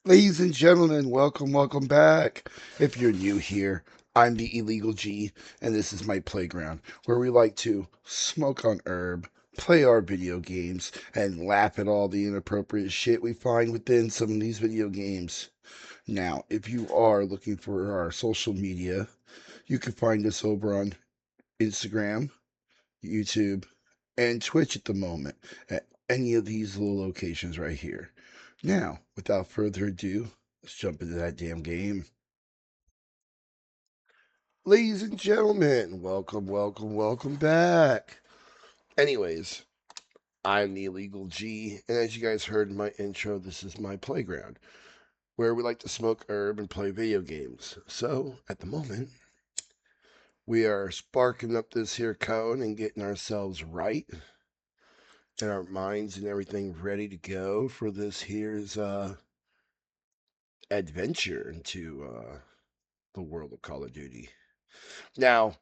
Ladies and gentlemen, welcome back. If you're new here, I'm the Illegal G, and this is my playground where we like to smoke on herb, play our video games, and laugh at all the inappropriate shit we find within some of these video games. Now, if you are looking for our social media, you can find us over on Instagram, YouTube, and Twitch at the moment at any of these little locations right here. Now, without further ado, let's jump into that damn game. Ladies and gentlemen, welcome back. Anyways, I'm the Illegal G, and as you guys heard in my intro, this is my playground where we like to smoke herb and play video games. So, at the moment, we are sparking up this here cone and getting ourselves right and our minds and everything ready to go for this here's adventure into the world of Call of Duty. Now,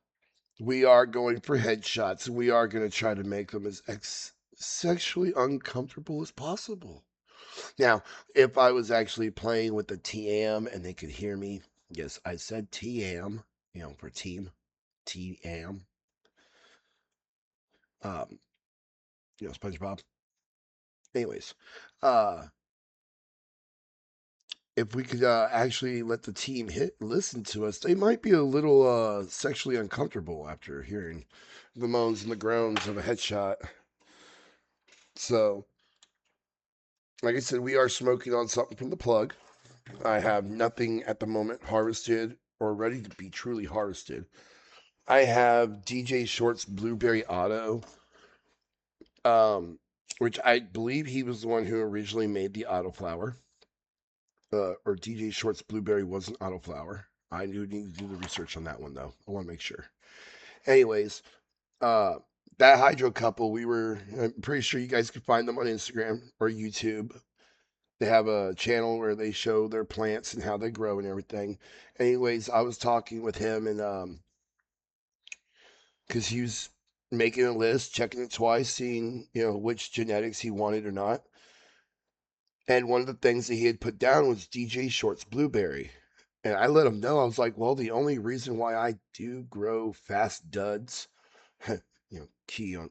we are going for headshots, and we are going to try to make them as sexually uncomfortable as possible. Now, if I was actually playing with the TM and they could hear me, yes, I said TM, for team, TM, um, SpongeBob. Anyways, uh, if we could actually let the team listen to us, they might be a little sexually uncomfortable after hearing the moans and the groans of a headshot. So, like I said, we are smoking on something from the plug. I have nothing at the moment harvested or ready to be truly harvested. I have DJ Short's Blueberry Auto, um, which I believe he was the one who originally made the autoflower. Or DJ Short's Blueberry was an autoflower. I do need to do the research on that one though. I want to make sure. Anyways, uh, that hydro couple, I'm pretty sure you guys can find them on Instagram or YouTube. They have a channel where they show their plants and how they grow and everything. Anyways, I was talking with him and because he was making a list, checking it twice, seeing which genetics he wanted or not. And one of the things that he had put down was DJ Short's Blueberry. And I let him know, I was like, well, the only reason why I do grow fast duds, key on,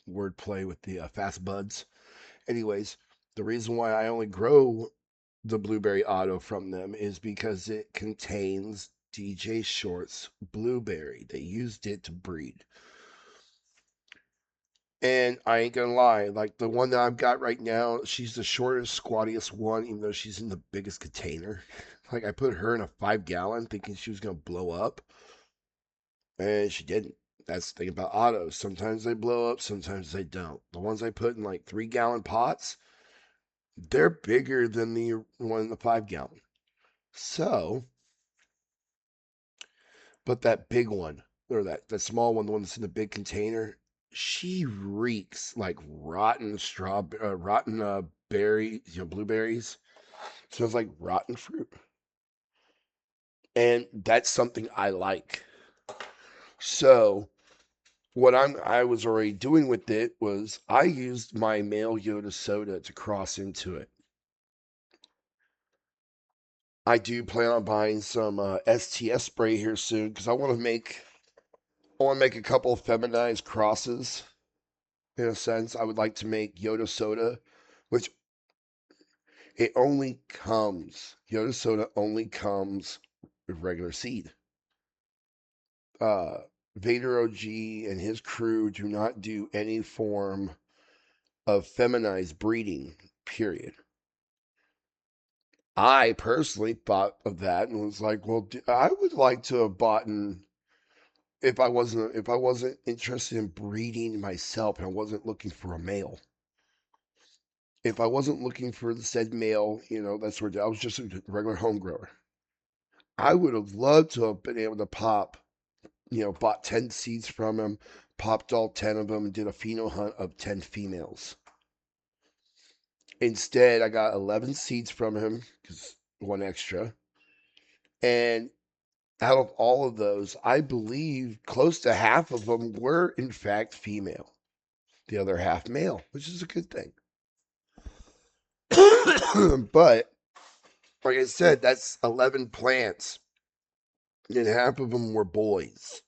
wordplay with the fast buds. Anyways, the reason why I only grow the Blueberry Auto from them is because it contains DJ Short's Blueberry. They used it to breed. And I ain't gonna lie, like the one that I've got right now, she's the shortest, squattiest one, even though she's in the biggest container. Like I put her in a 5 gallon thinking she was gonna blow up, and she didn't. That's the thing about autos. Sometimes they blow up, sometimes they don't. The ones I put in like 3 gallon pots, they're bigger than the one in the 5 gallon. So, but that big one, or that small one, the one that's in the big container, she reeks like rotten berry, blueberries. Smells like rotten fruit, and that's something I like. So what I was already doing with it was I used my male Yoda soda to cross into it. I do plan on buying some STS spray here soon because I want to make a couple of feminized crosses. In a sense, I would like to make Yoda soda, which Yoda soda only comes with regular seed. Uh, Vader OG and his crew do not do any form of feminized breeding, period. I personally thought of that and was like, well, I would like to have bought if I wasn't interested in breeding myself and I wasn't looking for a male. If I wasn't looking for the said male, that's where I was just a regular home grower. I would have loved to have been able to bought 10 seeds from him, popped all 10 of them, and did a pheno hunt of 10 females. Instead, I got 11 seeds from him, because one extra. And out of all of those, I believe close to half of them were, in fact, female. The other half male, which is a good thing. But Like I said, that's 11 plants, and half of them were boys.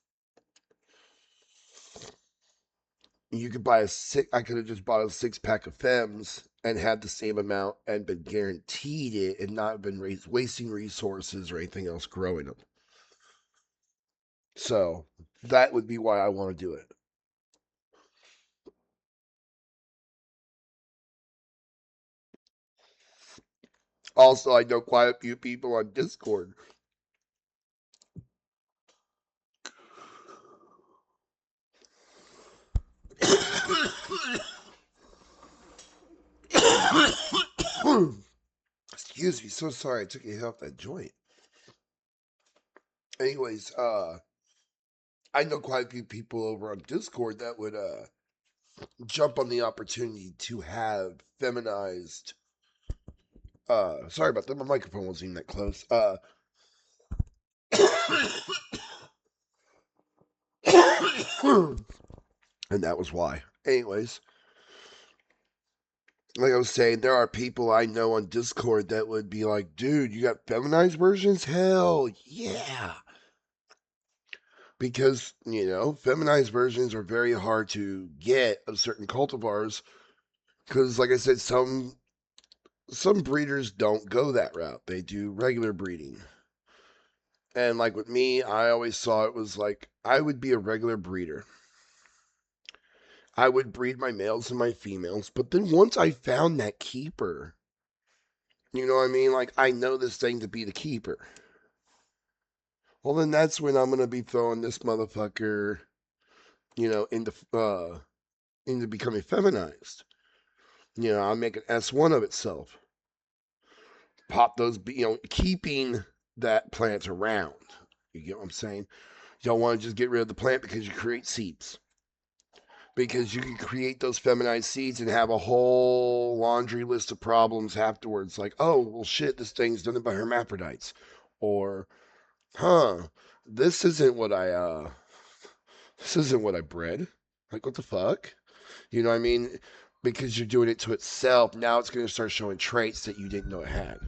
You could buy a six. I could have just bought a 6 pack of Fems and had the same amount and been guaranteed it, and not been wasting resources or anything else growing them. So that would be why I want to do it. Also, I know quite a few people on Discord. Excuse me, so sorry I took a hit off that joint. Anyways, I know quite a few people over on Discord that would jump on the opportunity to have feminized. Sorry about that. My microphone wasn't even that close. And that was why. Anyways, like I was saying, there are people I know on Discord that would be like, dude, you got feminized versions? Hell yeah. Because, feminized versions are very hard to get of certain cultivars. Because, like I said, some breeders don't go that route. They do regular breeding. And like with me, I always saw it was like I would be a regular breeder. I would breed my males and my females, but then once I found that keeper, you know what I mean? Like I know this thing to be the keeper. Well, then that's when I'm gonna be throwing this motherfucker, into becoming feminized. I'll make an S1 of itself. Pop those, keeping that plant around. You get what I'm saying? You don't want to just get rid of the plant because you create seeds. Because you can create those feminized seeds and have a whole laundry list of problems afterwards. Like, oh, well, shit, this thing's done by hermaphrodites. Or, huh, this isn't what I, uh, this isn't what I bred. Like, what the fuck? You know what I mean? Because you're doing it to itself, now it's going to start showing traits that you didn't know it had.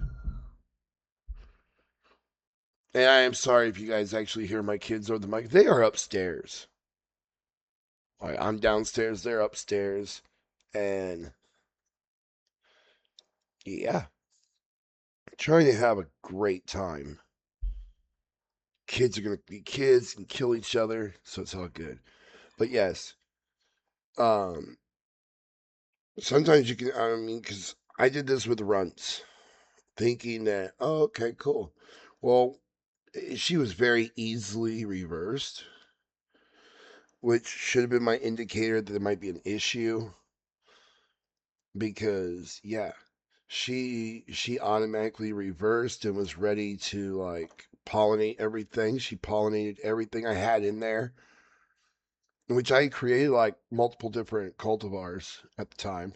And I am sorry if you guys actually hear my kids over the mic. They are upstairs. Like, I'm downstairs, they're upstairs. And yeah, trying to have a great time. Kids are going to be kids and kill each other, so it's all good. But yes, um, sometimes you can, I mean, because I did this with runts, thinking that, oh, okay, cool. Well, she was very easily reversed, which should have been my indicator that there might be an issue. Because yeah, she automatically reversed and was ready to like pollinate everything. She pollinated everything I had in there, which I created like multiple different cultivars at the time,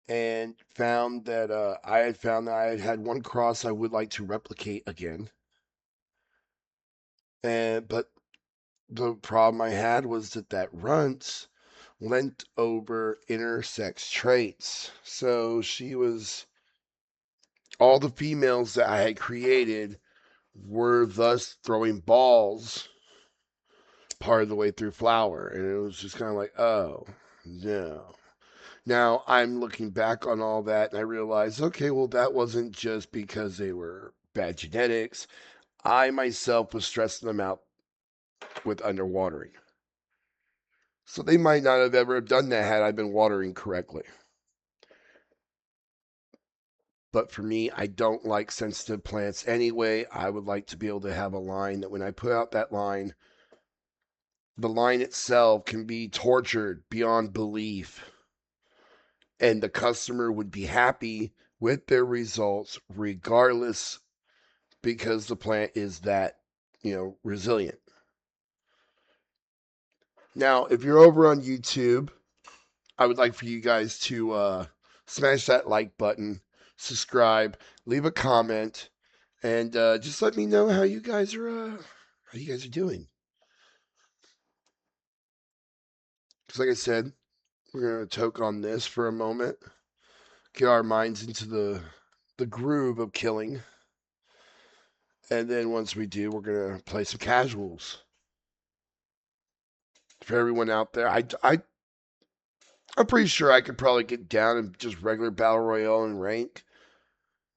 and found that I had had one cross I would like to replicate again. And but the problem I had was that runt lent over intersex traits. So she was all the females that I had created were thus throwing balls part of the way through flower. And it was just kind of like, oh, no. Now I'm looking back on all that and I realized, okay, well, that wasn't just because they were bad genetics. I myself was stressing them out with underwatering. So they might not have ever done that had I been watering correctly. But for me, I don't like sensitive plants anyway. I would like to be able to have a line that when I put out that line, the line itself can be tortured beyond belief, and the customer would be happy with their results regardless because the plant is that, resilient. Now, if you're over on YouTube, I would like for you guys to smash that like button, subscribe, leave a comment, and just let me know how you guys are doing. Because, like I said, we're gonna toke on this for a moment, get our minds into the the groove of killing. And then once we do, we're gonna play some casuals. For everyone out there, I'm pretty sure I could probably get down in just regular battle royale and rank.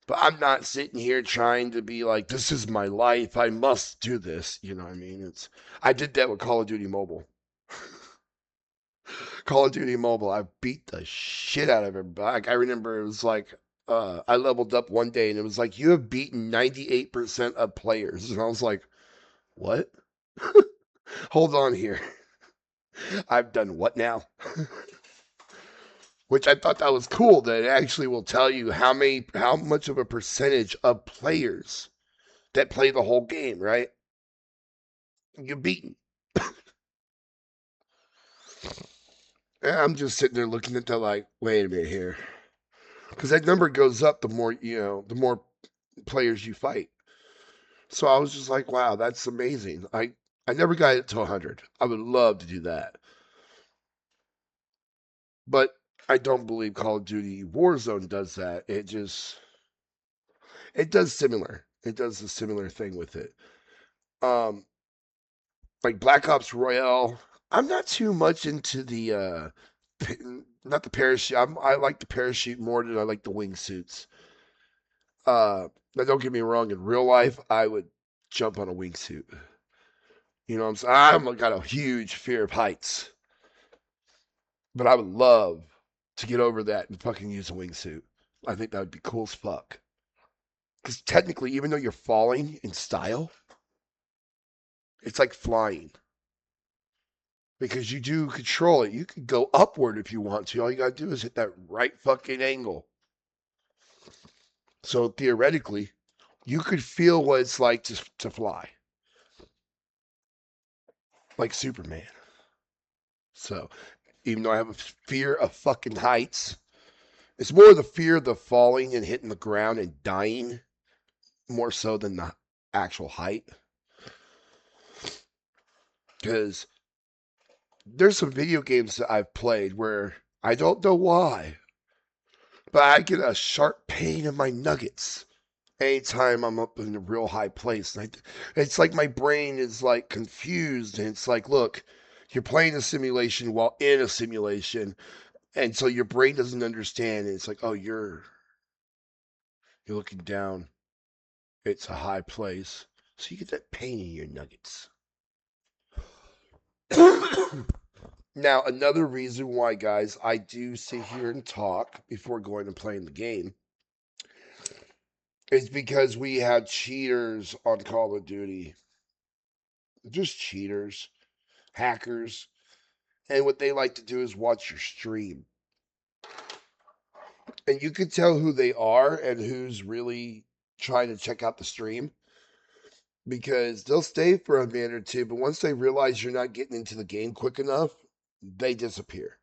But I'm not sitting here trying to be like, this is my life. I must do this. You know what I mean? I did that with Call of Duty Mobile. Call of Duty Mobile, I beat the shit out of everybody. Like, I remember it was like, I leveled up one day and it was like, you have beaten 98% of players. And I was like, what? Hold on here. I've done what now? Which I thought that was cool that it actually will tell you how much of a percentage of players that play the whole game, right? You've beaten. And I'm just sitting there looking at that like, wait a minute here. Because that number goes up the more, the more players you fight. So I was just like, wow, that's amazing. I never got it to 100. I would love to do that. But I don't believe Call of Duty Warzone does that. It does similar. It does a similar thing with it. Um like Black Ops Royale, I'm not too much into the not the parachute. I like the parachute more than I like the wingsuits. Now don't get me wrong, in real life I would jump on a wingsuit. You know what I'm saying? I've got a huge fear of heights. But I would love to get over that and fucking use a wingsuit. I think that would be cool as fuck. Because technically, even though you're falling in style, it's like flying. Because you do control it. You can go upward if you want to. All you gotta do is hit that right fucking angle. So theoretically, you could feel what it's like to fly. Like Superman. So even though I have a fear of fucking heights, it's more the fear of the falling and hitting the ground and dying more so than the actual height. Because there's some video games that I've played where I don't know why, but I get a sharp pain in my nuggets anytime I'm up in a real high place. It's like my brain is like confused, and it's like, look, you're playing a simulation while in a simulation, and so your brain doesn't understand. And it's like, oh, you're looking down. It's a high place, so you get that pain in your nuggets. Now, another reason why, guys, I do sit here and talk before going and playing the game is because we have cheaters on Call of Duty. Just cheaters, hackers, and what they like to do is watch your stream. And you can tell who they are and who's really trying to check out the stream because they'll stay for a minute or two, but once they realize you're not getting into the game quick enough, they disappear.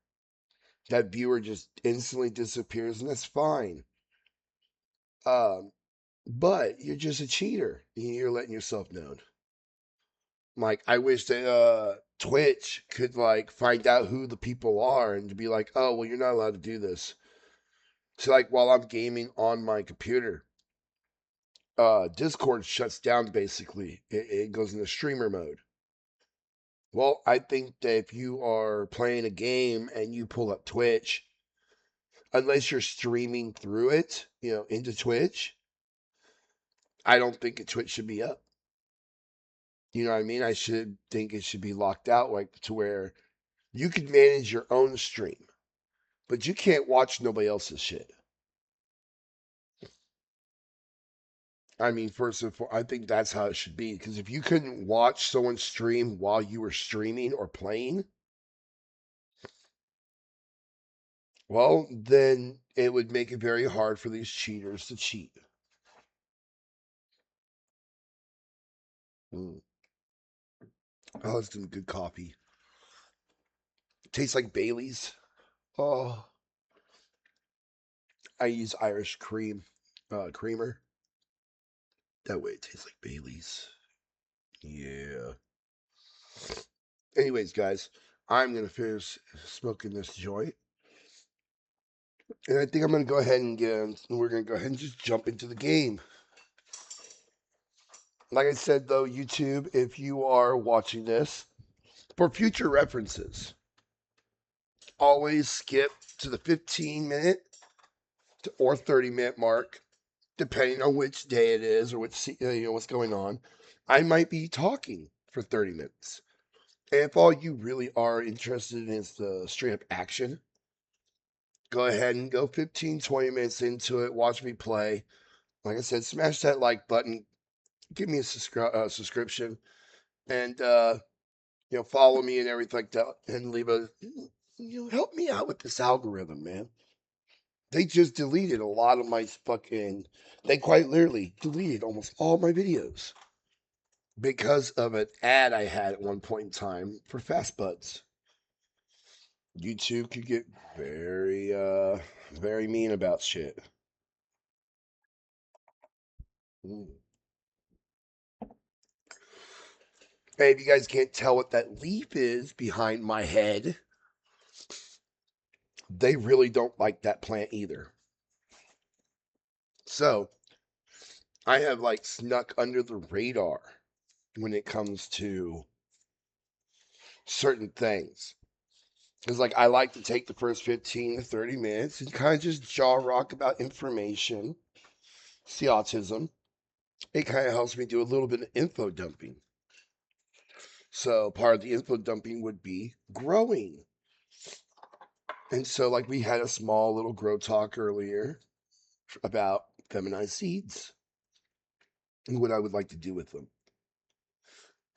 That viewer just instantly disappears, and that's fine. Um, but you're just a cheater. You're letting yourself known. Like, I wish that Twitch could like find out who the people are and to be like, oh, well, you're not allowed to do this. So like while I'm gaming on my computer, Discord shuts down basically. It goes into streamer mode. Well, I think that if you are playing a game and you pull up Twitch, unless you're streaming through it, into Twitch, I don't think Twitch should be up. You know what I mean? I should think it should be locked out, like to where you can manage your own stream, but you can't watch nobody else's shit. I mean, first and foremost, I think that's how it should be. Because if you couldn't watch someone stream while you were streaming or playing, well, then it would make it very hard for these cheaters to cheat. Mm. Oh, it's some good coffee. Tastes like Bailey's. Oh, I use Irish creamer. That way it tastes like Bailey's. Yeah. Anyways, guys, I'm gonna finish smoking this joint, And I think I'm going to go ahead and we're going to go ahead and just jump into the game. Like I said, though, YouTube, if you are watching this for future references, always skip to the 15-minute or 30-minute mark, depending on which day it is or what's going on. I might be talking for 30 minutes. And if all you really are interested in is the straight up action, go ahead and go 15, 20 minutes into it. Watch me play. Like I said, smash that like button. Give me a subscription. And, follow me and everything like that. And leave help me out with this algorithm, man. They just deleted a lot of my they quite literally deleted almost all my videos because of an ad I had at one point in time for Fast Buds. YouTube could get very mean about shit. Mm. Hey, if you guys can't tell what that leaf is behind my head, they really don't like that plant either. So I have like snuck under the radar when it comes to certain things. It's like I like to take the first 15 to 30 minutes and kind of just jaw rock about information. See autism. It kind of helps me do a little bit of info dumping. So part of the info dumping would be growing. And so like we had a small little grow talk earlier about feminized seeds and what I would like to do with them.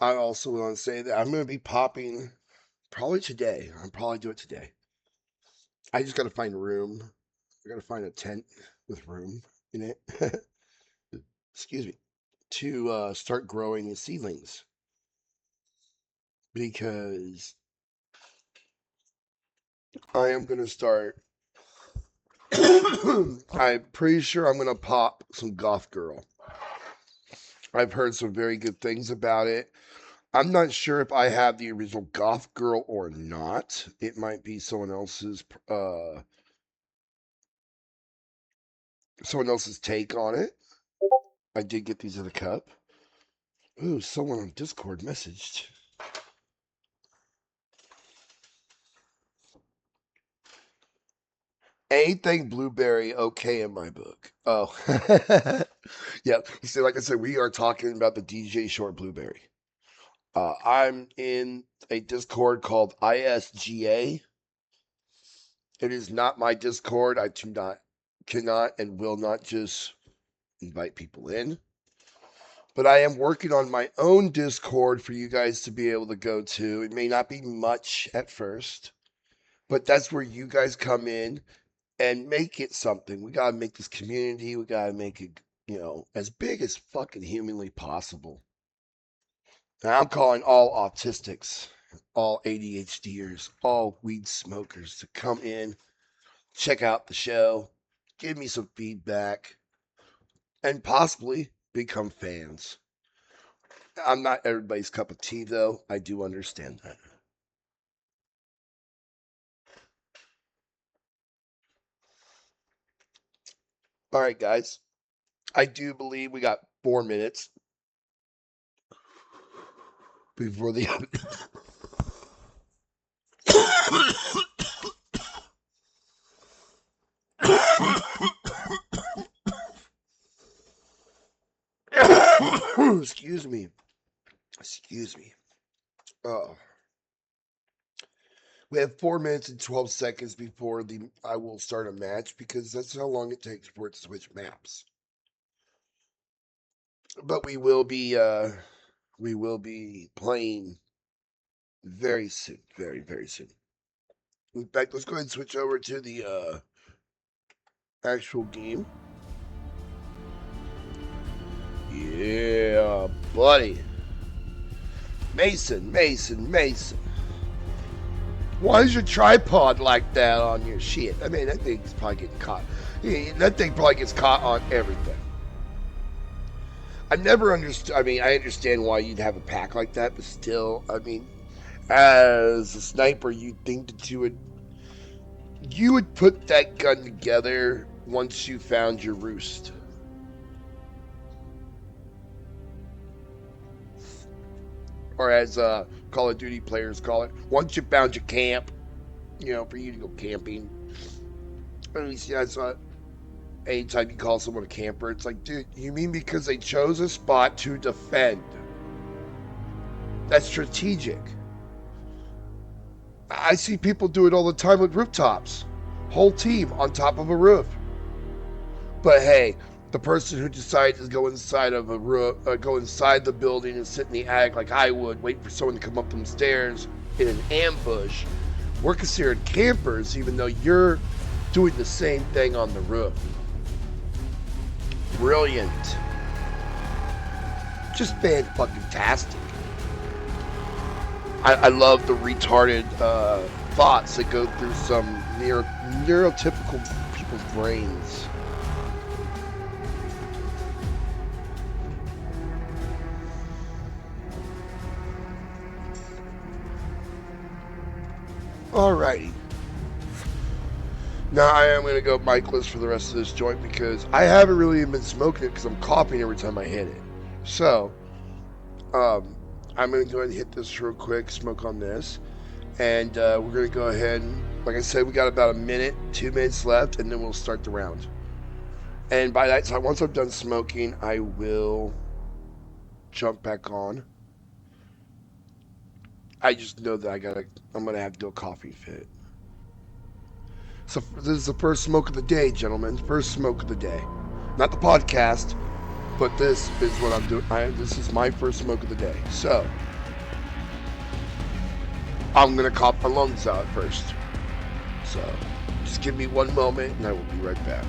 I also want to say that I'm going to be popping probably today. I'll probably do it today. I just got to find a room. I got to find a tent with room in it. Excuse me. To start growing the seedlings. Because I am going to start. I'm pretty sure I'm going to pop some Goth Girl. I've heard some very good things about it. I'm not sure if I have the original Goth Girl or not. It might be someone else's take on it. I did get these in a cup. Ooh, someone on Discord messaged. Anything blueberry, okay in my book. Oh, yeah. You see, like I said, we are talking about the DJ Short Blueberry. I'm in a Discord called ISGA. It is not my Discord. Cannot, and will not just invite people in. But I am working on my own Discord for you guys to be able to go to. It may not be much at first, but that's where you guys come in and make it something. We gotta make this community. We gotta make it, as big as fucking humanly possible. And I'm calling all autistics, all ADHDers, all weed smokers to come in, check out the show, give me some feedback, and possibly become fans. I'm not everybody's cup of tea, though. I do understand that. All right, guys. I do believe we got 4 minutes before the. Excuse me. Excuse me. Oh. We have 4 minutes and 12 seconds before I will start a match because that's how long it takes for it to switch maps. But we will be playing very soon, very very soon. In fact, let's go ahead and switch over to the actual game. Yeah, buddy. Mason. Why is your tripod like that on your shit? I mean, that thing's probably getting caught. That thing probably gets caught on everything. I've never understood. I mean, I understand why you'd have a pack like that, but still, I mean, as a sniper, you'd think that you would You would put that gun together once you found your roost. Or as Call of Duty players call it, once you found your camp, for you to go camping. At least, yeah, it's not. Anytime you call someone a camper, it's like, dude, you mean because they chose a spot to defend? That's strategic. I see people do it all the time with rooftops. Whole team on top of a roof. But hey, the person who decides to go inside of a roof, go inside the building and sit in the attic like I would, waiting for someone to come up them stairs in an ambush, we're considered campers, even though you're doing the same thing on the roof. Brilliant. Just fan-fucking-tastic. I love the retarded thoughts that go through some neurotypical people's brains. Alrighty. Now I am going to go micless for the rest of this joint because I haven't really even been smoking it because I'm coughing every time I hit it. So, I'm going to go ahead and hit this real quick, smoke on this. And we're going to go ahead and, like I said, we got about 2 minutes left, and then we'll start the round. And by that time, once I'm done smoking, I will jump back on. I just know that I'm going to have to do a coughing fit. So this is the first smoke of the day, gentlemen. First smoke of the day. Not the podcast, but this is what I'm doing. This is my first smoke of the day. So, I'm going to cough my lungs out first. So, just give me one moment and I will be right back.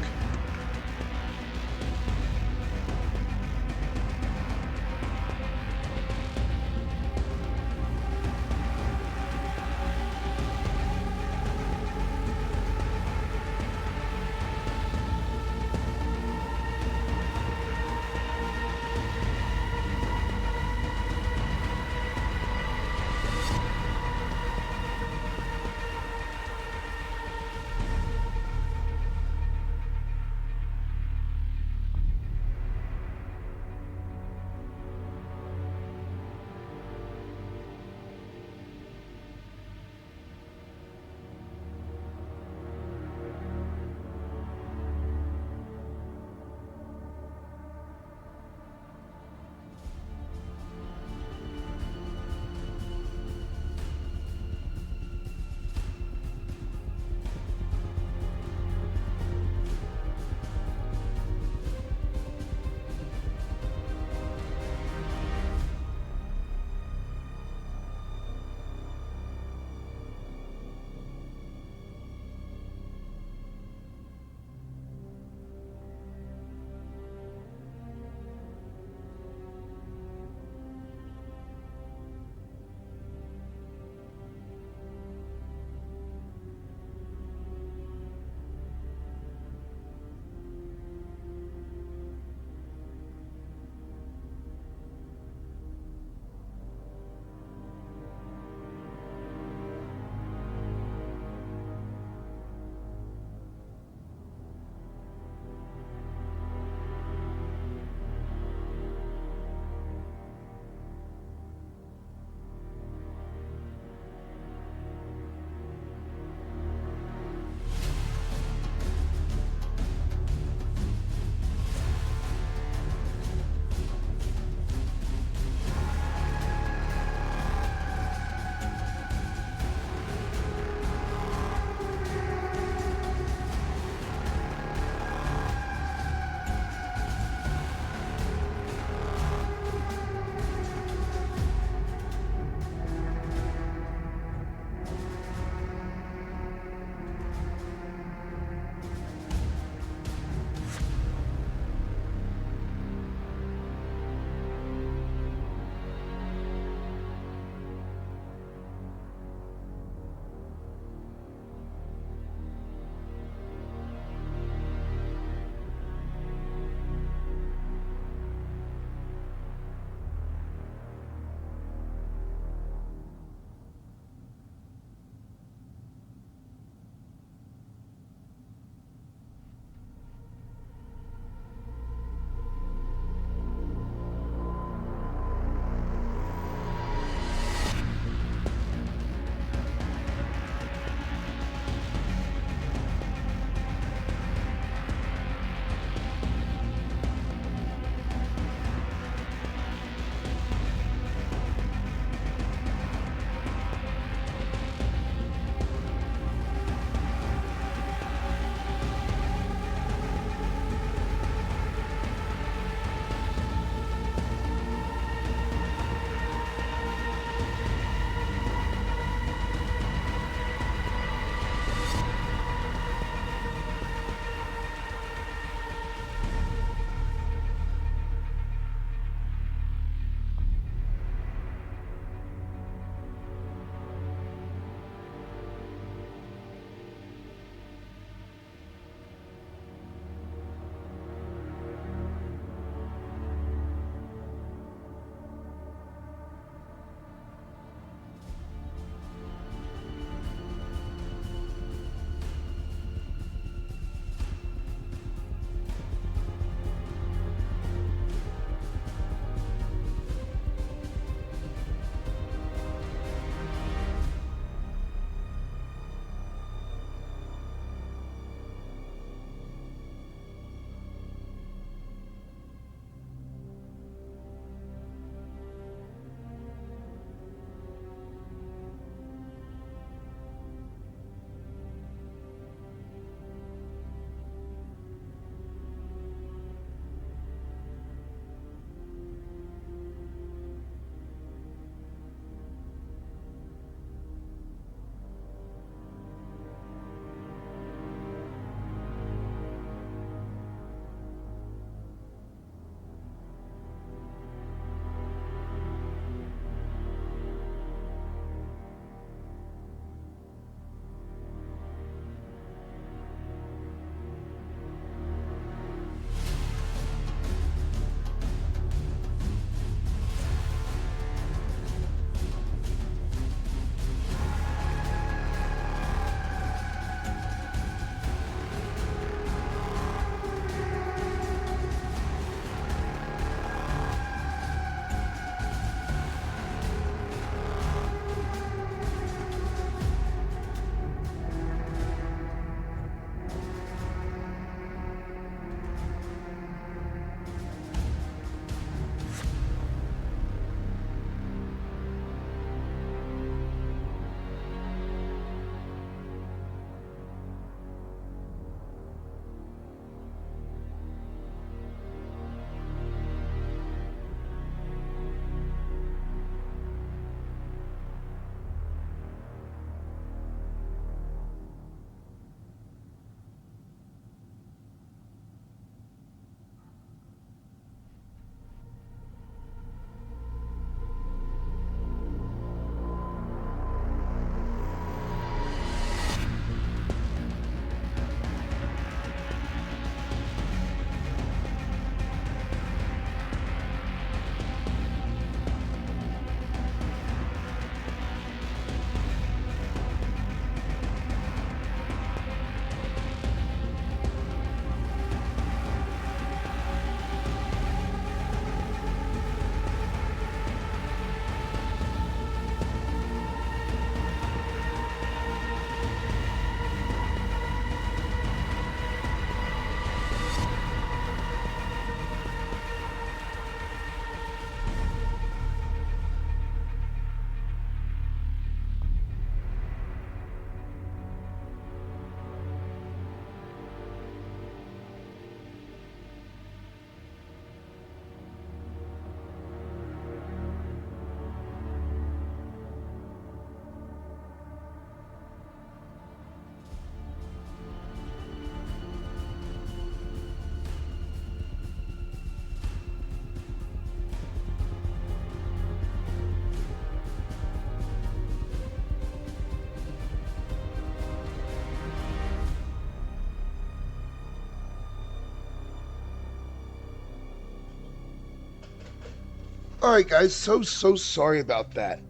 All right, guys. So sorry about that.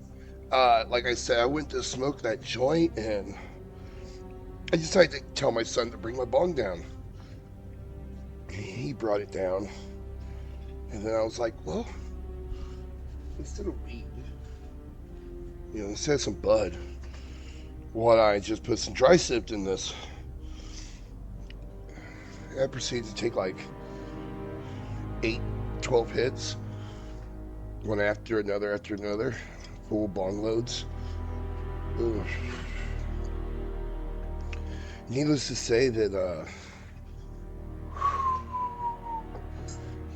Like I said, I went to smoke that joint, and I decided to tell my son to bring my bong down. He brought it down, and then I was like, well, instead of weed, instead of some bud, why don't I just put some dry sipped in this? And I proceeded to take like 8, 12 hits, one after another, full bong loads. Ugh. Needless to say that,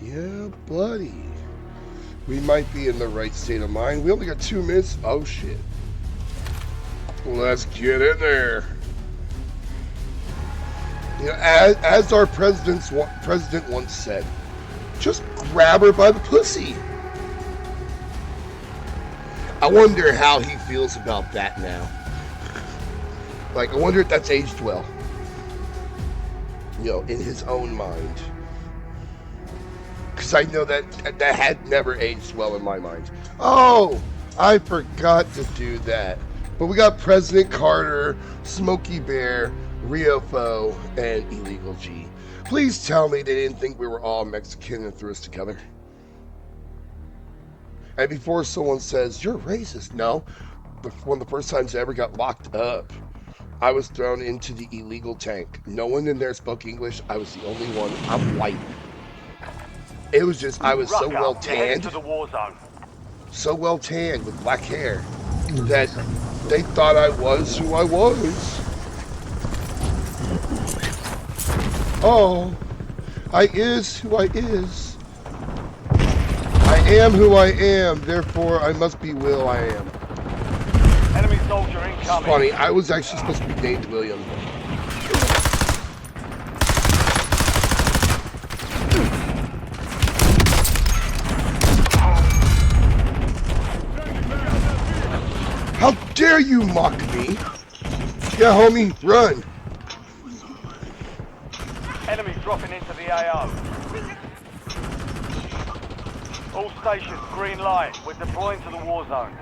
yeah, buddy, we might be in the right state of mind. We only got 2 minutes. Oh, shit. Let's get in there. As our president once said, just grab her by the pussy. I wonder how he feels about that now. Like, I wonder if that's aged well. In his own mind. Because I know that had never aged well in my mind. Oh, I forgot to do that. But we got President Carter, Smokey Bear, Riofo, and Illegal G. Please tell me they didn't think we were all Mexican and threw us together. And before someone says, you're racist, no. One of the first times I ever got locked up, I was thrown into the illegal tank. No one in there spoke English. I was the only one. I'm white. It was just, I was so well tanned. So well tanned with black hair that they thought I was who I was. Oh, I is who I is. I am who I am, therefore I must be Will I am. Enemy soldier incoming. It's funny, I was actually supposed to be named William. How dare you mock me? Yeah, homie, run. Enemy dropping into the AO. All stations, green light. We're deploying to the war zone.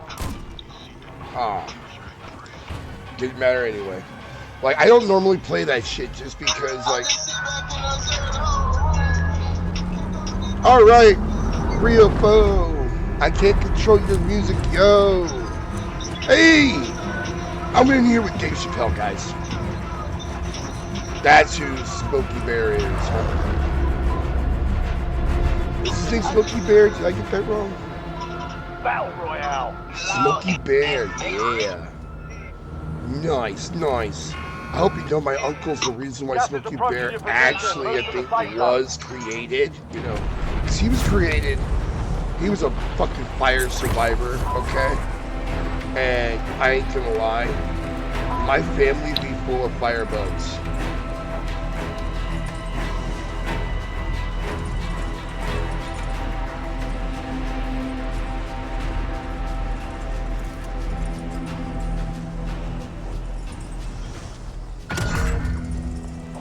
Didn't matter anyway. Like, I don't normally play that shit just because, like... Alright, Riofo. I can't control your music, yo. Hey! I'm in here with Dave Chappelle, guys. That's who Smokey Bear is, huh? Is his name Smokey Bear? Did I get that wrong? Battle Royale. Smokey Bear, yeah. Nice, nice. I hope you know my uncle's the reason why Smokey Bear actually, I think, was created. Because he was created, he was a fucking fire survivor, okay? And I ain't gonna lie, my family be full of firebugs.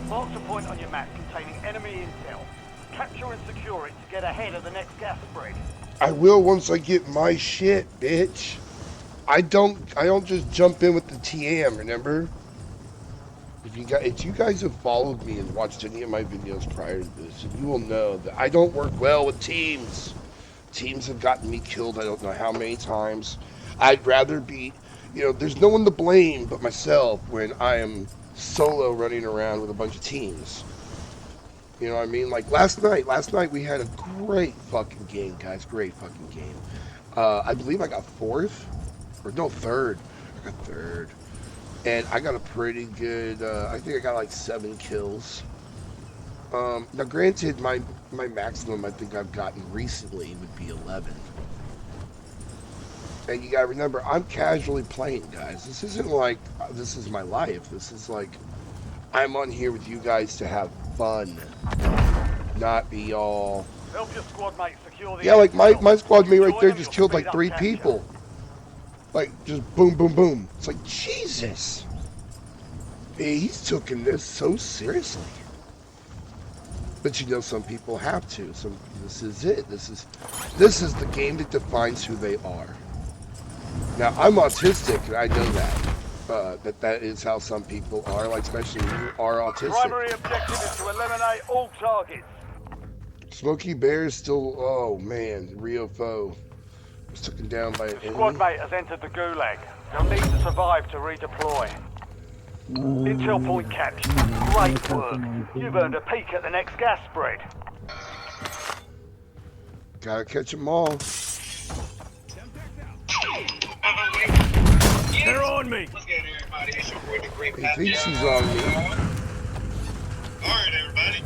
Mark a point on your map containing enemy intel. Capture and secure it to get ahead of the next gas spread. I will once I get my shit, bitch. I don't just jump in with the TM, remember? If you guys have followed me and watched any of my videos prior to this, you will know that I don't work well with teams. Teams have gotten me killed I don't know how many times. I'd rather be, there's no one to blame but myself when I am solo running around with a bunch of teams. You know what I mean? Like last night we had a great fucking game, guys. Great fucking game. I believe I got third. I got third. And I got a pretty good, I think I got like 7 kills. Now granted, my maximum I think I've gotten recently would be 11. And you gotta remember, I'm casually playing, guys. This isn't like, this is my life. This is like, I'm on here with you guys to have fun. Not be all... Help your squad mate secure the... Yeah, like my squad mate right there just killed like 3 people. Like, just boom, boom, boom. It's like, Jesus. Hey, he's taking this so seriously. But you know, some people have to. This is it. This is the game that defines who they are. Now, I'm autistic, and I know that. That is how some people are, like especially you are autistic. Primary objective is to eliminate all targets. Smokey Bear is still, oh man, Rio Foe was taken down by an Your squad enemy. mate has entered the gulag. They'll need to survive to redeploy. Intel point captured. Great work. You've earned a peek at the next gas spread. Gotta catch them all. They're on me. What's good, everybody? It's your boy, the Great He Pat. thinks he's on me. Alright, everybody.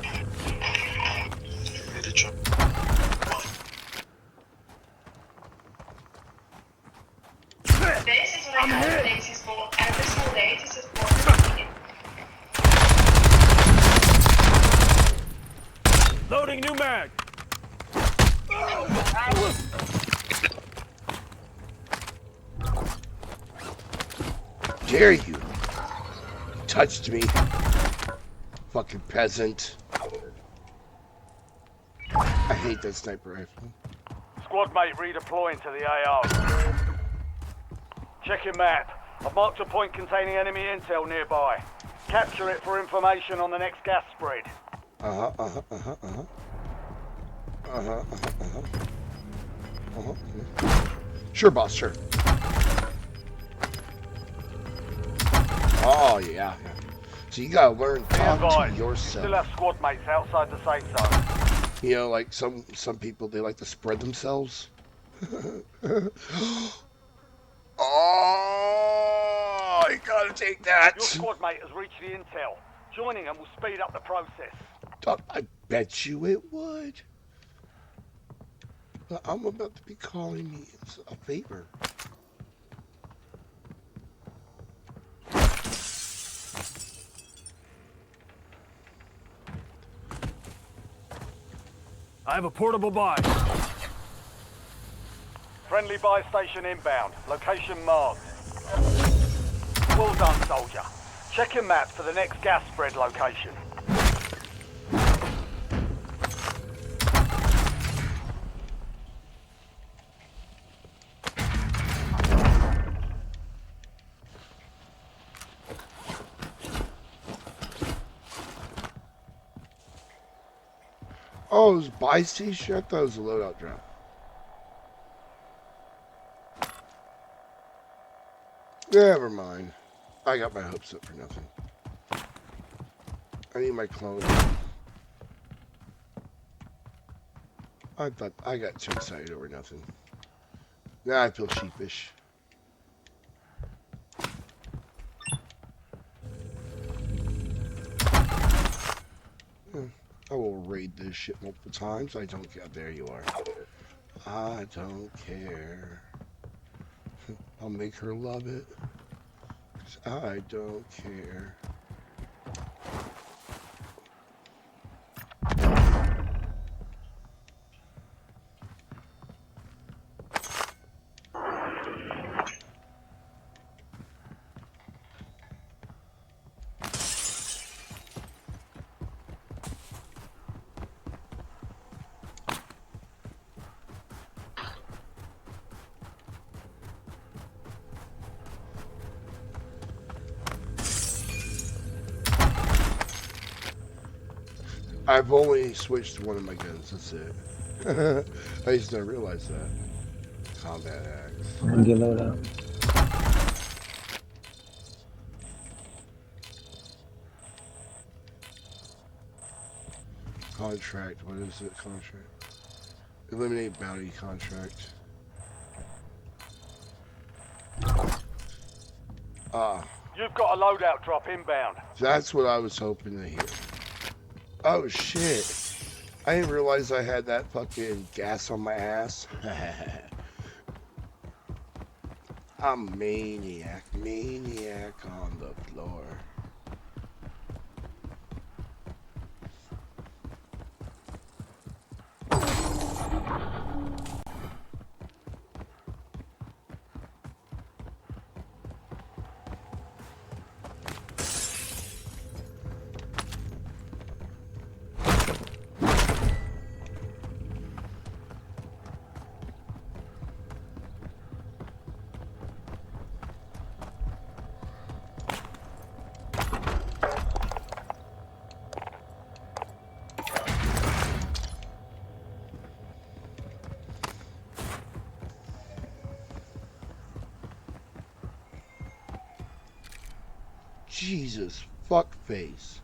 This is what calculates his goal every single day to support the team. Loading new mag. Dare you? Touched me. Fucking peasant. I hate that sniper rifle. Squad mate redeploying to the AO. Check your map. I've marked a point containing enemy intel nearby. Capture it for information on the next gas spread. Sure, boss, sure. Oh, yeah. So you gotta learn to talk to Advised, you yourself. still have squad mates outside the safe zone. You know, like some people, they like to spread themselves. Oh, you gotta take that. Your squad mate has reached the intel. Joining them will speed up the process. I bet you it would. But I'm about to be calling me a favor. I have a portable buy. Friendly buy station inbound. Location marked. Well done, soldier. Check your map for the next gas spread location. Oh, it was buy station? I thought it was a loadout drop. Never mind. I got my hopes up for nothing. I need my clone. I got too excited over nothing. Now I feel sheepish. I will raid this shit multiple times. I don't care. There you are. I don't care. I'll make her love it. 'Cause I don't care. I've only switched one of my guns, that's it. I just didn't realize that. Combat axe. I'm gonna get load up. Contract, what is it? Contract. Eliminate bounty contract. Ah, You've got a loadout drop inbound. that's what I was hoping to hear. Oh shit. I didn't realize I had that fucking gas on my ass. I'm maniac on the floor. Jesus fuck face.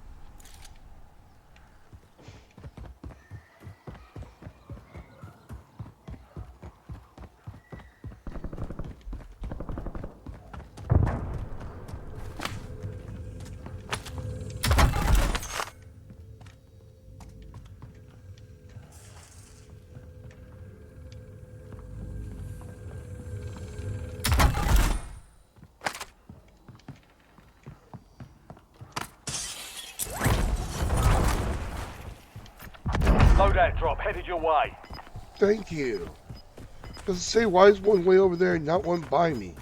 Loadout drop headed your way. Thank you. Does it say why is one way over there and not one by me?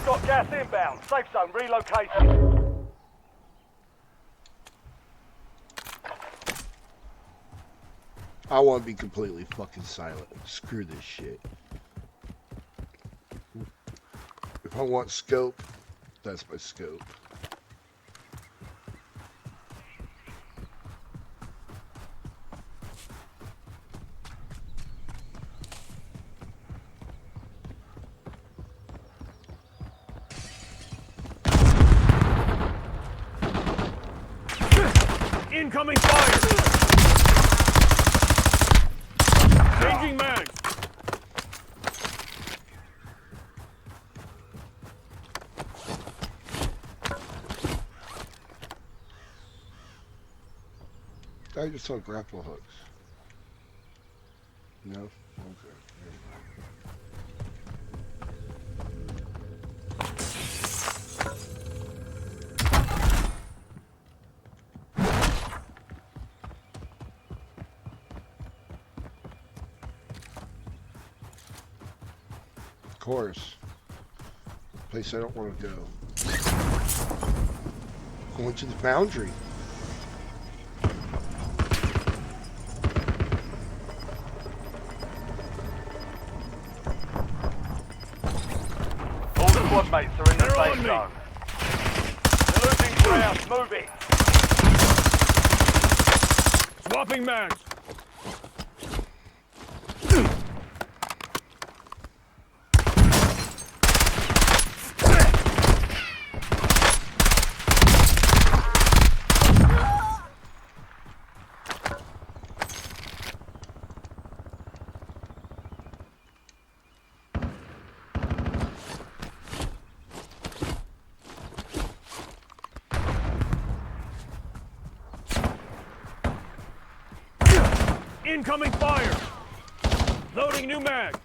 Got gas inbound. Safe zone relocated. I want to be completely fucking silent. Screw this shit. If I want scope, that's my scope. Incoming fire! Changing mag! I just saw grapple hooks. No? Okay. Of course. Place I don't want to go. Going to the foundry. All the squad mates are in the They're safe on me. zone. You're losing ground. Move it. Swapping mags! Incoming fire! Loading new mag!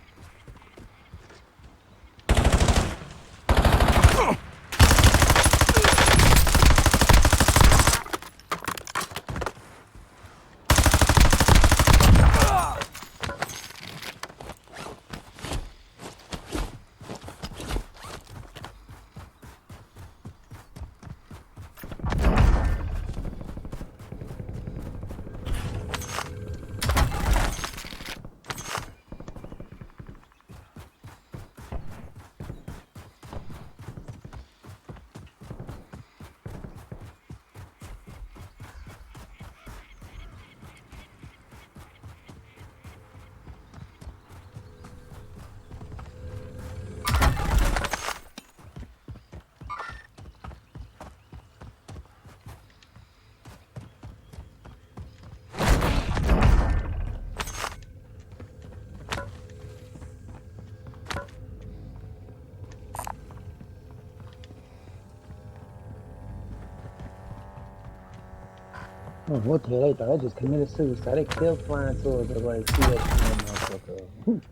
Oh, what the hell? They thought I just committed suicide. They kept flying towards us like see that motherfucker.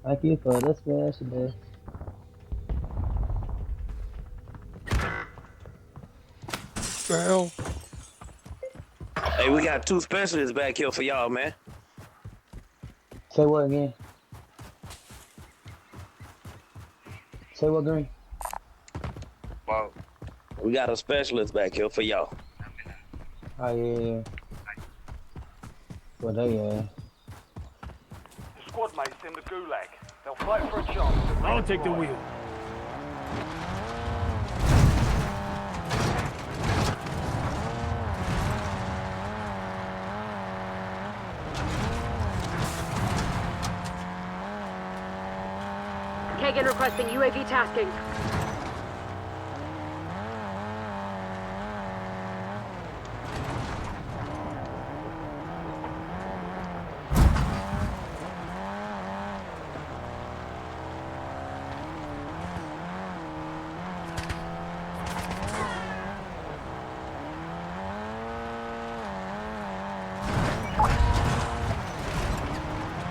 Thank you for the special. The hell? Hey, we got 2 specialists back here for y'all, man. Say what again? Say what, Green? Well, we got a specialist back here for y'all. Oh, yeah. What they, Your squad mates in the gulag. They'll fight for a chance. I'll take the wheel. Begin requesting UAV tasking.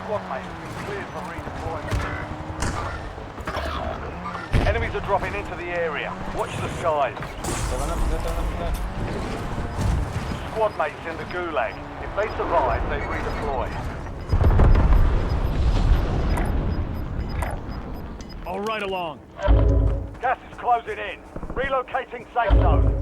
Squad mate has been cleared for redeployment. Enemies are dropping into the area. Watch the skies. Squad mates in the gulag. If they survive, they redeploy. All right along. Gas is closing in. Relocating safe zone.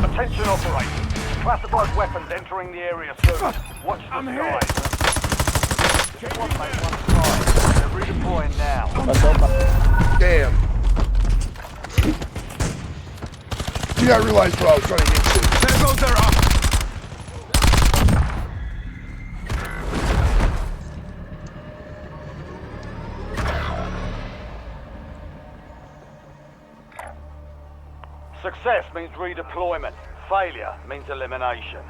Attention operators. Classified weapons entering the area soon. Watch the I'm skies. Changing Squad mate mag. one side. They're redeploying now. Damn. You gotta realize what I was trying to get to. There goes their up. Success means redeployment. Failure means elimination.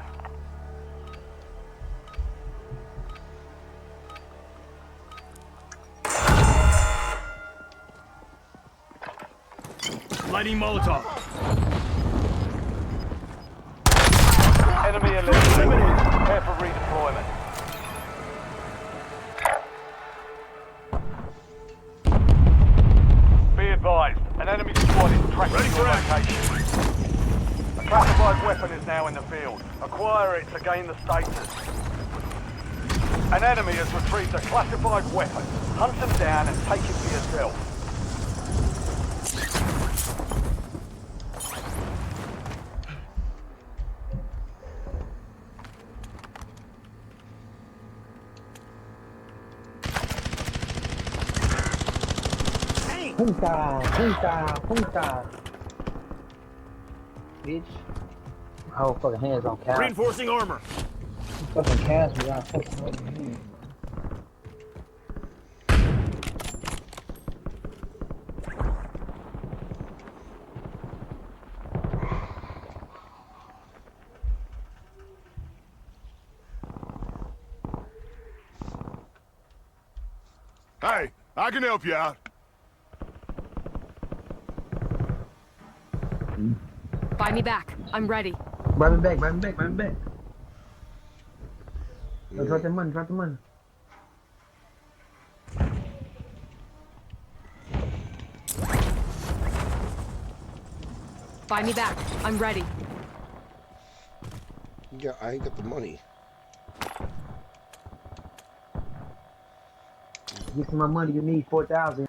Lighting Molotov. Enemy eliminated. Prepare for redeployment. Be advised, an enemy squad is tracking Ready your for action. location. A classified weapon is now in the field. Acquire it to gain the status. An enemy has retrieved a classified weapon. Hunt them down and take it for yourself. Punta. Bitch. Oh, fucking hands on cast. Reinforcing armor. Fucking cast me out. Fucking Hey, I can help you out. Buy me back. I'm ready. Buy me back. No, drop the money. Buy me back. I'm ready. Yeah, I ain't got the money. Give me my money. You need 4,000.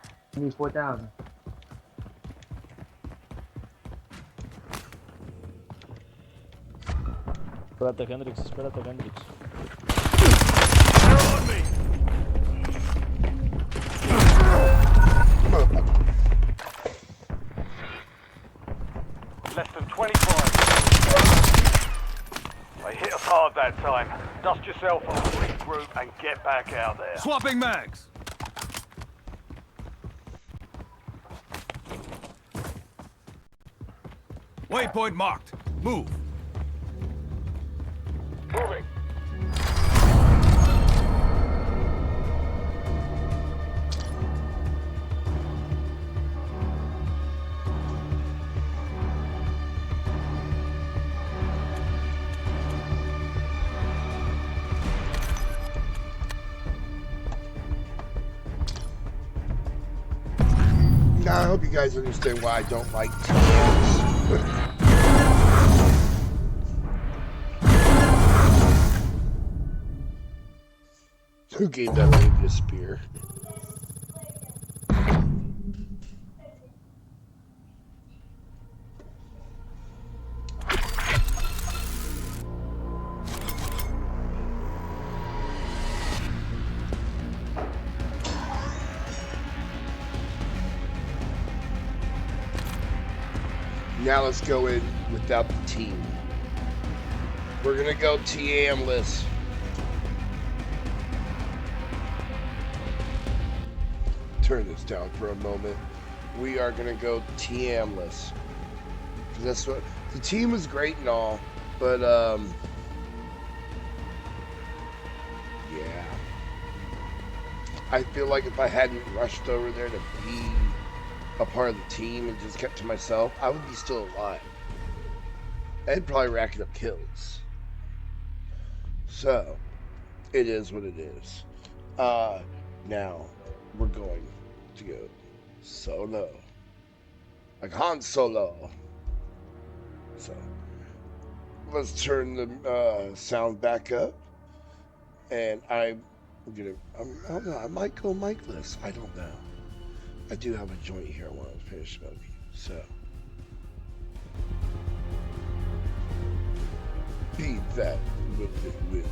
Espérate, Hendrix. They're on me. Less than 25. They hit us hard that time. Dust yourself off, regroup, and get back out there. Swapping mags. Waypoint marked. Move. Moving. Now, I hope you guys understand why I don't like TMs. Who gave that lady a spear? Now let's go in without the team. We're gonna go TM-less. turn this down for a moment. We are gonna go TM-less. That's what the team is great and all, but yeah. I feel like if I hadn't rushed over there to be a part of the team and just kept to myself, I would be still alive. I'd probably racking up kills. So, it is what it is. Now we're going to go solo. Like Han Solo. So, let's turn the sound back up. And I don't know, I might go mic-less. I don't know. I do have a joint here I want to finish smoking. So, be that what it will.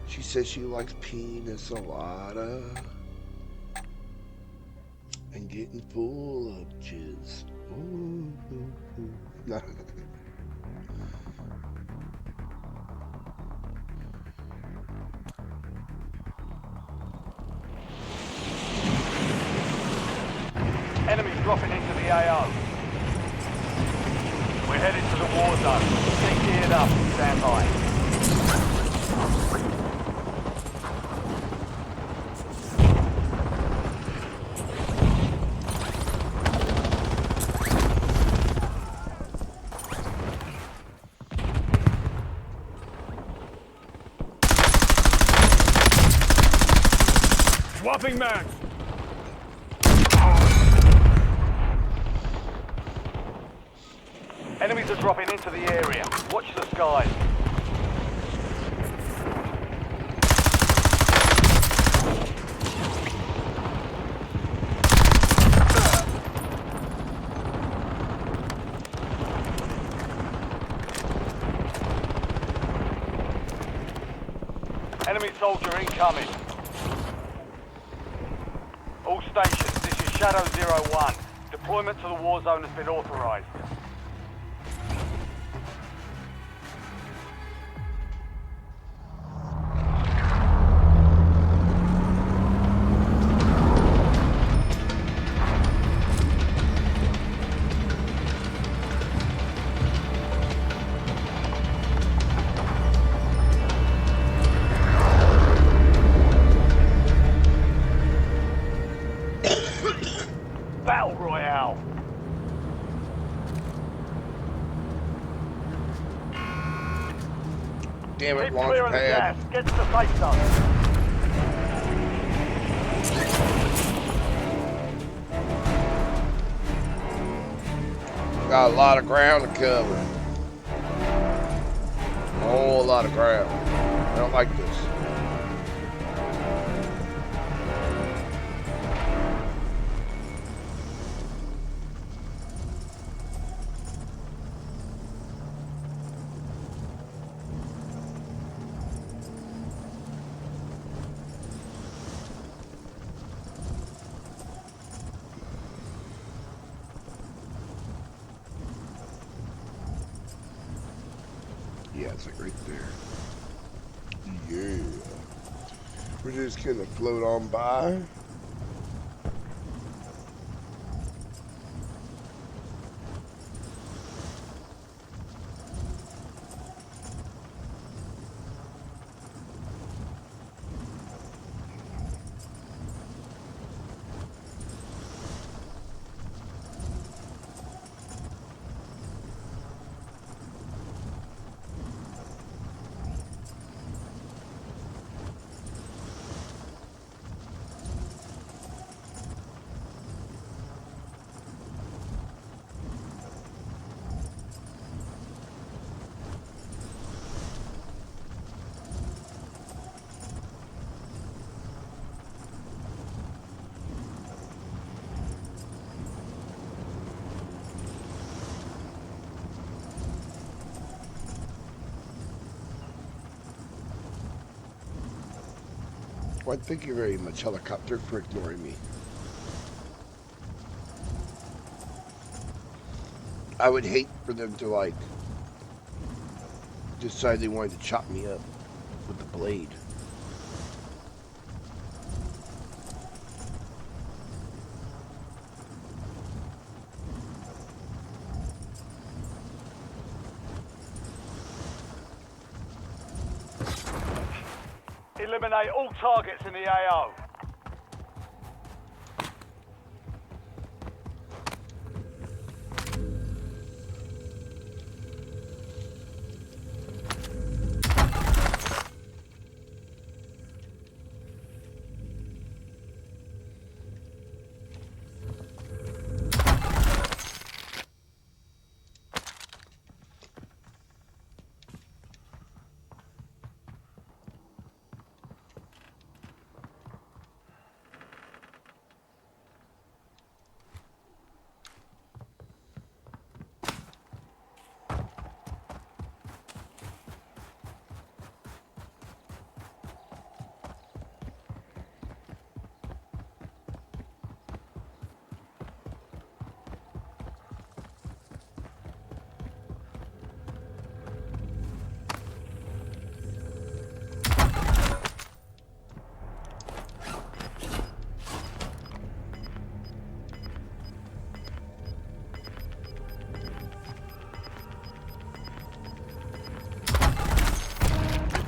She says she likes pina colada and getting full of jizz. Ooh. Enemies dropping into the AO. We're headed to the war zone. Stay geared up. Stand by. Swapping mags. Enemies are dropping into the area. Watch the skies. Enemy soldier incoming. All stations, this is Shadow 01. Deployment to the war zone has been authorized. Battle Royale. Damn it, Keep launch clearing the pad. gas. Get to the safe zone. Got a lot of ground to cover. A whole lot of ground. I don't like this. Yeah, it's like right there. Yeah. We're just gonna float on by. Well, thank you very much, helicopter, for ignoring me. I would hate for them to, like, decided they wanted to chop me up with the blade. Eliminate all targets in the AO.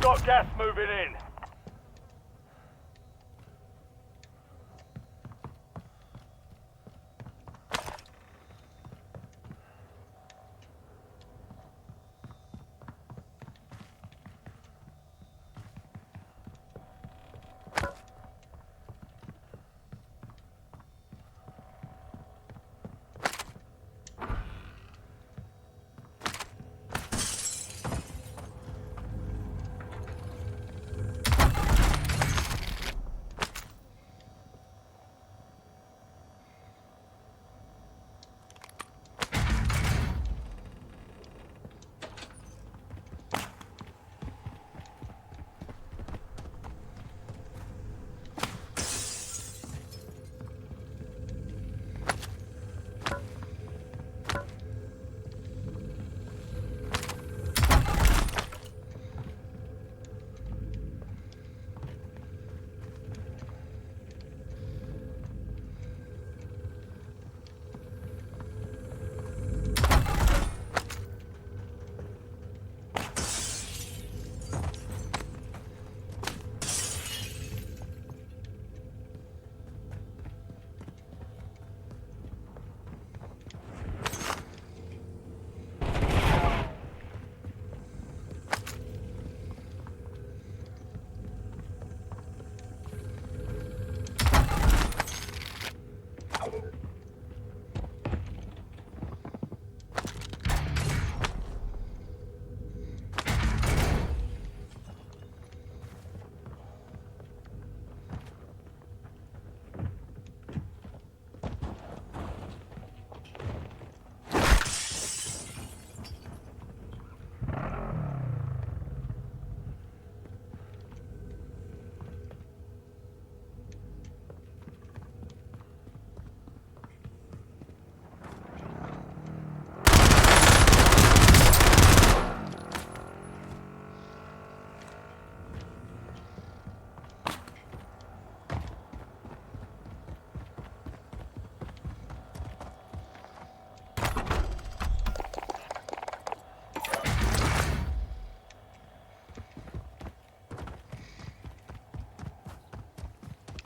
Got gas moving in.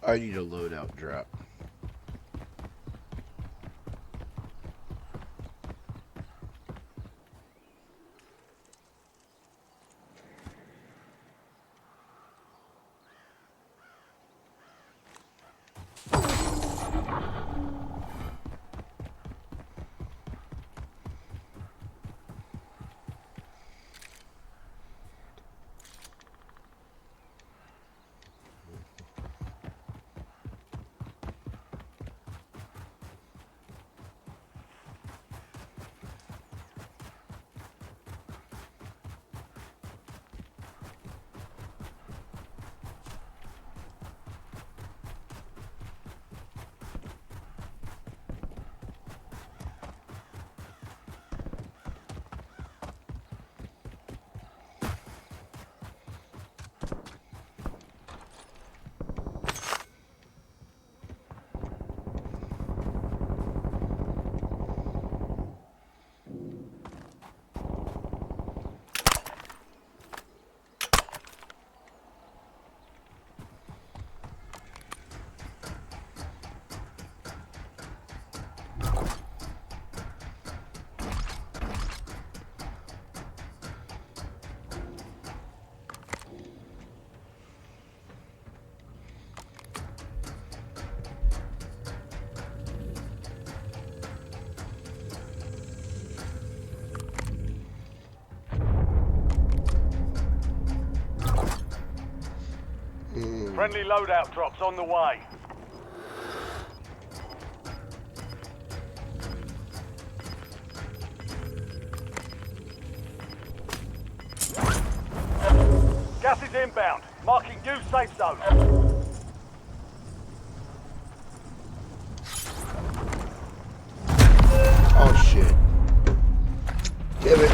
I need a loadout drop. Friendly loadout drops on the way. Gas is inbound, marking new safe zone. Oh shit. Damn it.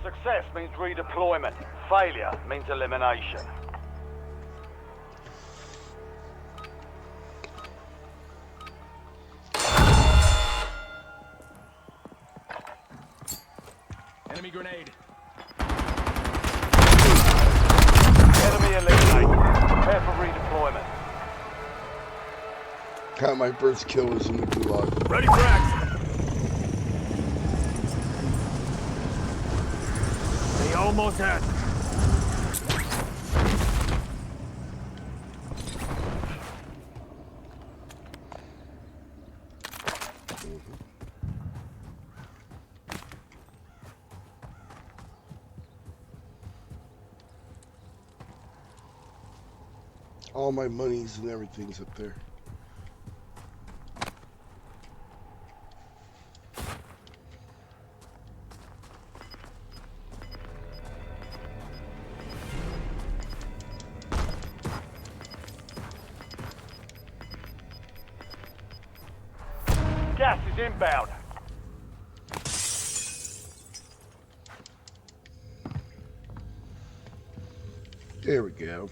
Success means redeployment. Failure means elimination. Enemy grenade. Enemy eliminated. Prepare for redeployment. God, my first kill was in the gulag. Ready for action. They almost had me. All my monies and everything's up there. Gas is inbound. There we go.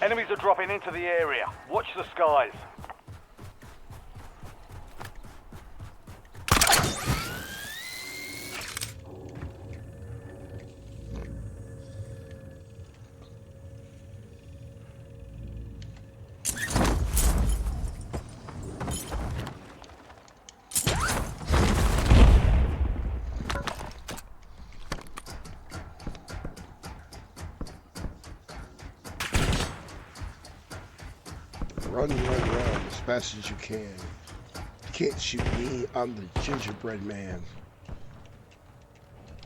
Enemies are dropping into the area. Watch the skies. Run as fast as you can. You can't shoot me, I'm the gingerbread man.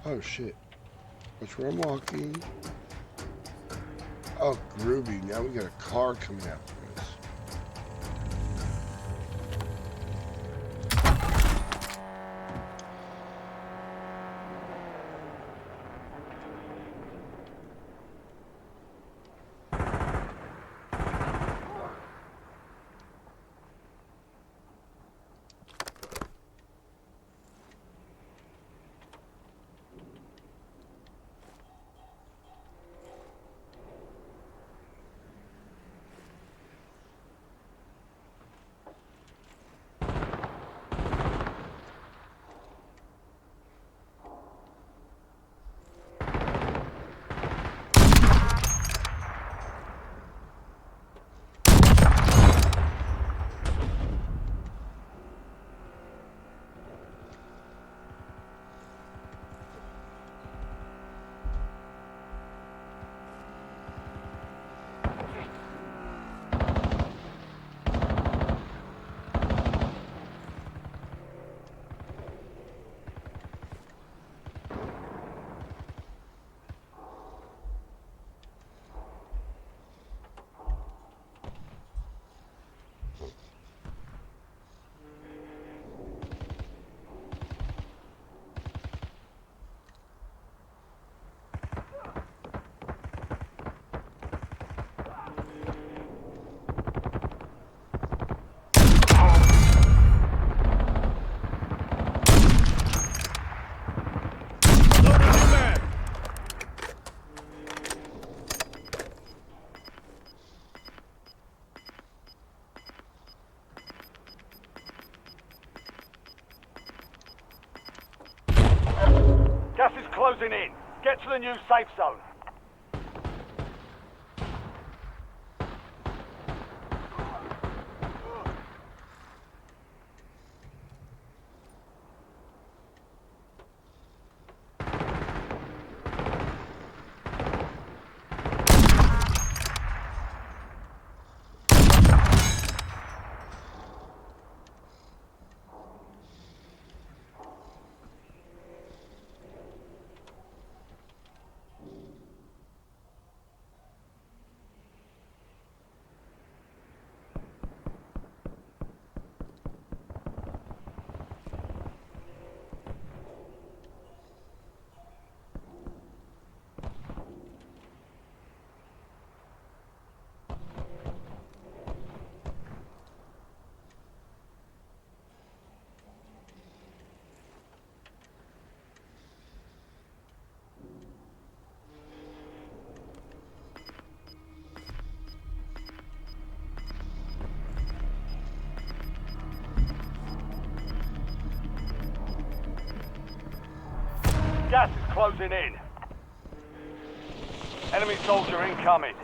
Oh shit. Watch where I'm walking. Oh, groovy. Now we got a car coming after us. closing in. Get to the new safe zone. Gas is closing in. Enemy soldier incoming.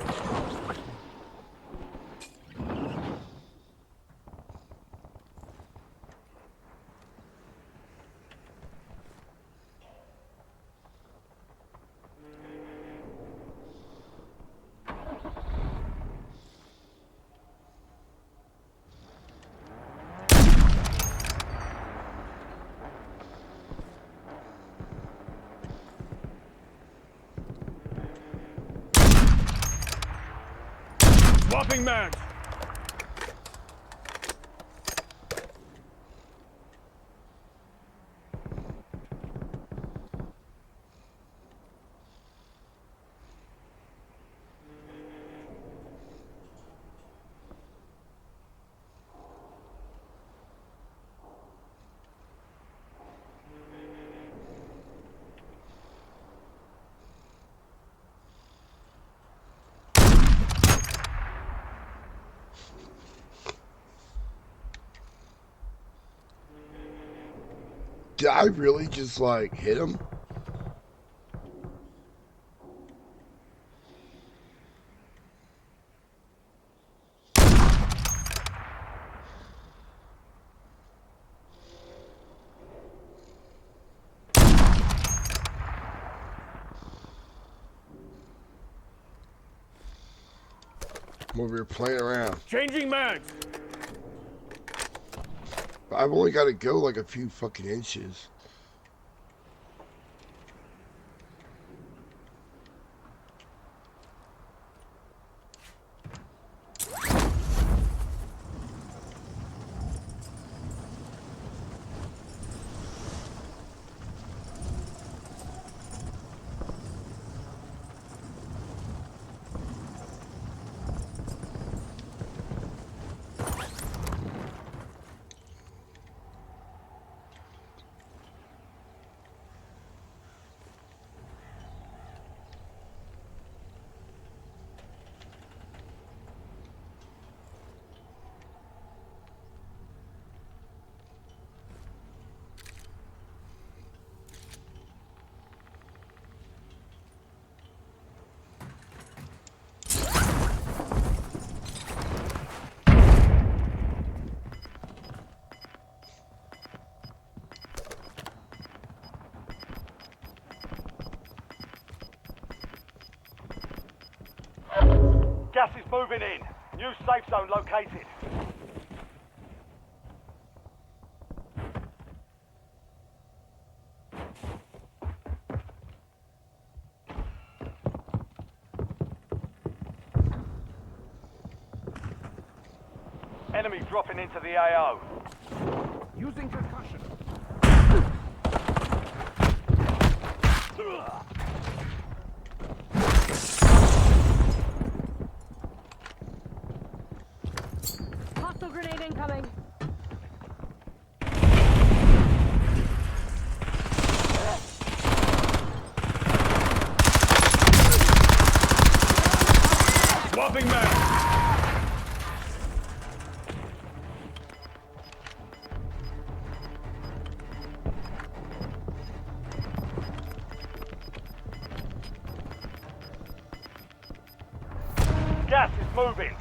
Swapping mags. Did I really just like hit him? I'm over here playing around. Changing mags. I've only got to go like a few fucking inches. Gas is moving in. New safe zone located. Enemy dropping into the AO. Using percussion. Hostile grenade incoming. Swapping mags. Gas is moving.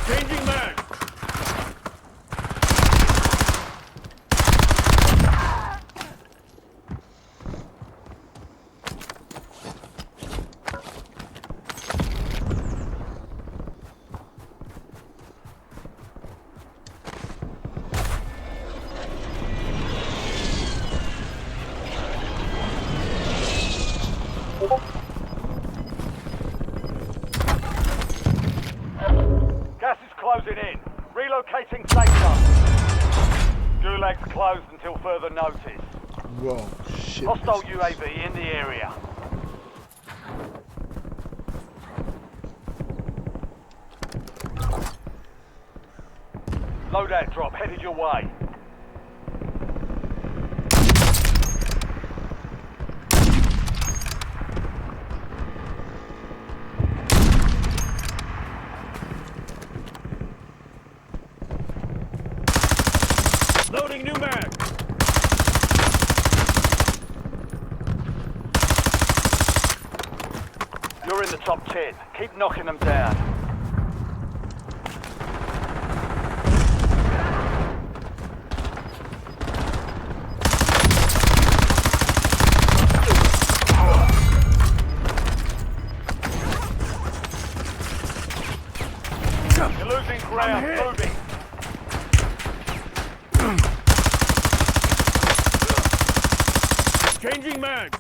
Changing mag. Gas is closing in. Relocating safe zone. Gulag's closed until further notice. Whoa, shit. Hostile UAV in the area. Loadout drop headed your way. Loading new mag. You're in the top 10. Keep knocking them down. You're losing ground. Moving. Changing mag.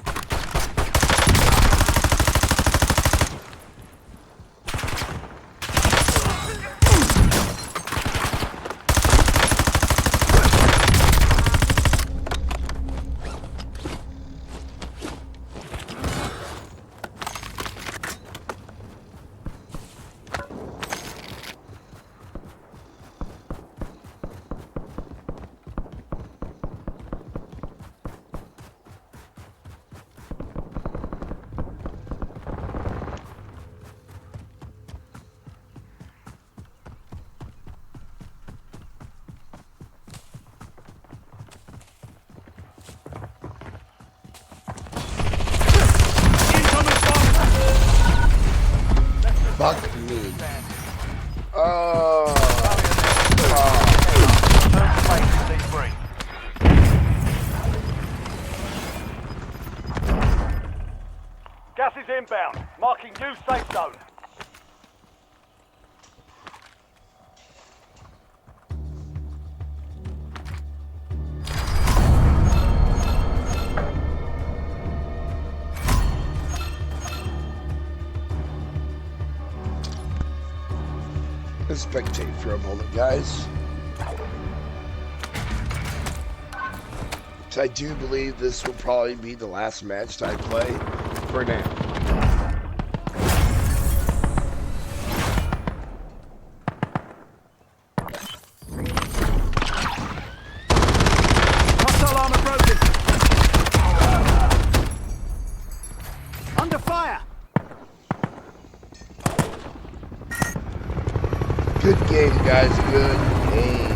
Fuck me. Gas is inbound. Marking new safe zone. Let's spectate for a moment, guys. So I do believe this will probably be the last match that I play for now. Hostile armor broken. Under fire. Good game, guys. Good game.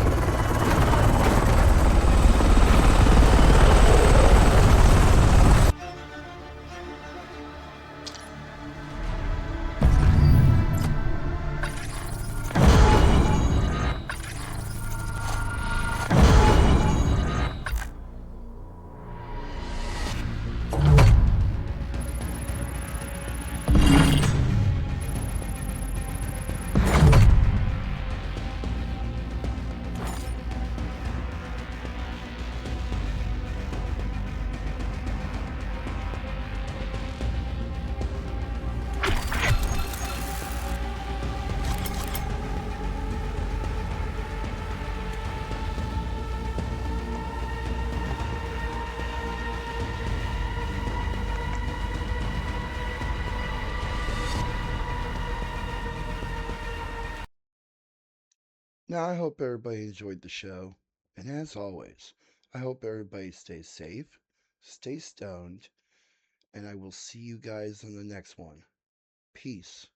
Now, I hope everybody enjoyed the show. And as always, I hope everybody stays safe, stay stoned, and I will see you guys on the next one. Peace.